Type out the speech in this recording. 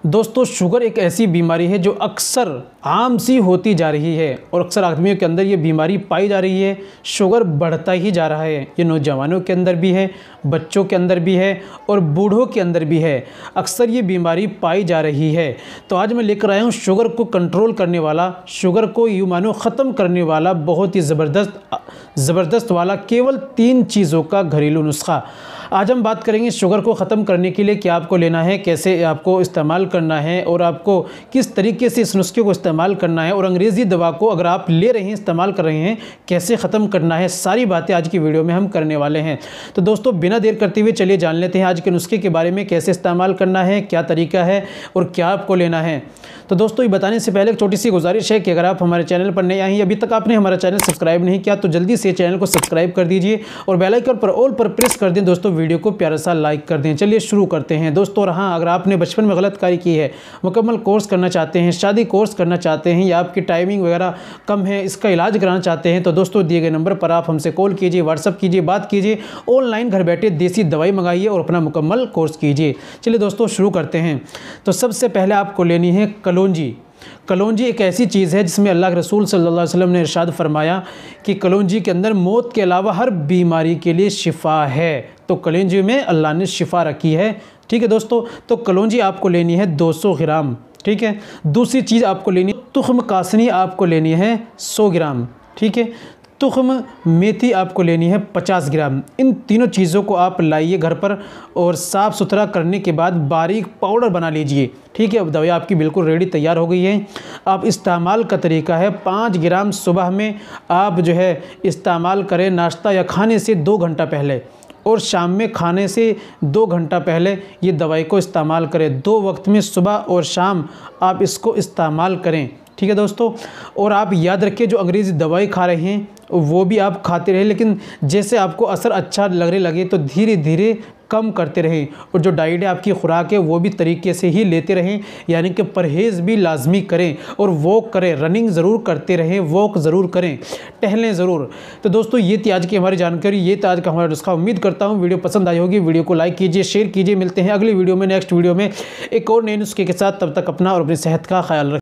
दोस्तों शुगर एक ऐसी बीमारी है जो अक्सर आम सी होती जा रही है और अक्सर आदमियों के अंदर ये बीमारी पाई जा रही है। शुगर बढ़ता ही जा रहा है। ये नौजवानों के अंदर भी है, बच्चों के अंदर भी है और बूढ़ों के अंदर भी है। अक्सर ये बीमारी पाई जा रही है। तो आज मैं लेकर आया हूँ शुगर को कंट्रोल करने वाला, शुगर को यूं मानो ख़त्म करने वाला बहुत ही ज़बरदस्त वाला केवल 3 चीज़ों का घरेलू नुस्खा। आज हम बात करेंगे शुगर को ख़त्म करने के लिए क्या आपको लेना है, कैसे आपको इस्तेमाल करना है और आपको किस तरीके से इस नुस्खे को इस्तेमाल करना है, और अंग्रेज़ी दवा को अगर आप ले रहे हैं, इस्तेमाल कर रहे हैं, कैसे ख़त्म करना है। सारी बातें आज की वीडियो में हम करने वाले हैं। तो दोस्तों बिना देर करते हुए चलिए जान लेते हैं आज के नुस्खे के बारे में, कैसे इस्तेमाल करना है, क्या तरीका है और क्या आपको लेना है। तो दोस्तों ये बताने से पहले एक छोटी सी गुजारिश है कि अगर आप हमारे चैनल पर नए आए हैं, अभी तक आपने हमारा चैनल सब्सक्राइब नहीं किया तो जल्दी से चैनल को सब्सक्राइब कर दीजिए और बेल आइकन पर ऑल पर प्रेस कर दें। दोस्तों वीडियो को प्यारा सा लाइक कर दें। चलिए शुरू करते हैं दोस्तों। और हाँ, अगर आपने बचपन में गलतकारी की है, मुकम्मल कोर्स करना चाहते हैं, शादी कोर्स करना चाहते हैं या आपकी टाइमिंग वगैरह कम है, इसका इलाज कराना चाहते हैं, तो दोस्तों दिए गए नंबर पर आप हमसे कॉल कीजिए, व्हाट्सअप कीजिए, बात कीजिए, ऑनलाइन घर बैठे देसी दवाई मंगाइए और अपना मुकम्मल कोर्स कीजिए। चलिए दोस्तों शुरू करते हैं। तो सबसे पहले आपको लेनी है कलौंजी। कलौंजी एक ऐसी चीज़ है जिसमें अल्लाह के रसूल सल्लल्लाहु अलैहि वसल्लम ने इरशाद फरमाया कि कलौंजी के अंदर मौत के अलावा हर बीमारी के लिए शिफा है। तो कलौंजी में अल्लाह ने शिफा रखी है। ठीक है दोस्तों, तो कलौंजी आपको लेनी है 200 ग्राम। ठीक है, दूसरी चीज़ आपको लेनी है तुख्म कासनी, आपको लेनी है 100 ग्राम। ठीक है, तुख्म मेथी आपको लेनी है 50 ग्राम। इन तीनों चीज़ों को आप लाइए घर पर और साफ़ सुथरा करने के बाद बारीक पाउडर बना लीजिए। ठीक है, अब दवाई आपकी बिल्कुल रेडी तैयार हो गई है। आप इस्तेमाल का तरीका है 5 ग्राम सुबह में आप जो है इस्तेमाल करें नाश्ता या खाने से 2 घंटा पहले, और शाम में खाने से 2 घंटा पहले ये दवाई को इस्तेमाल करें। 2 वक्त में सुबह और शाम आप इसको इस्तेमाल करें। ठीक है दोस्तों, और आप याद रखिए जो अंग्रेज़ी दवाई खा रहे हैं वो भी आप खाते रहें, लेकिन जैसे आपको असर अच्छा लगने लगे तो धीरे धीरे कम करते रहें, और जो डाइट है आपकी खुराक है वो भी तरीके से ही लेते रहें, यानी कि परहेज़ भी लाजमी करें और वॉक करें, रनिंग ज़रूर करते रहें, वॉक ज़रूर करें, टहलें ज़रूर। तो दोस्तों ये थी आज की हमारी जानकारी, ये था आज का हमारा नुस्खा। उम्मीद करता हूँ वीडियो पसंद आई होगी। वीडियो को लाइक कीजिए, शेयर कीजिए। मिलते हैं अगली वीडियो में, नेक्स्ट वीडियो में एक और नए नुस्खे के साथ। तब तक अपना और अपनी सेहत का ख्याल रखें।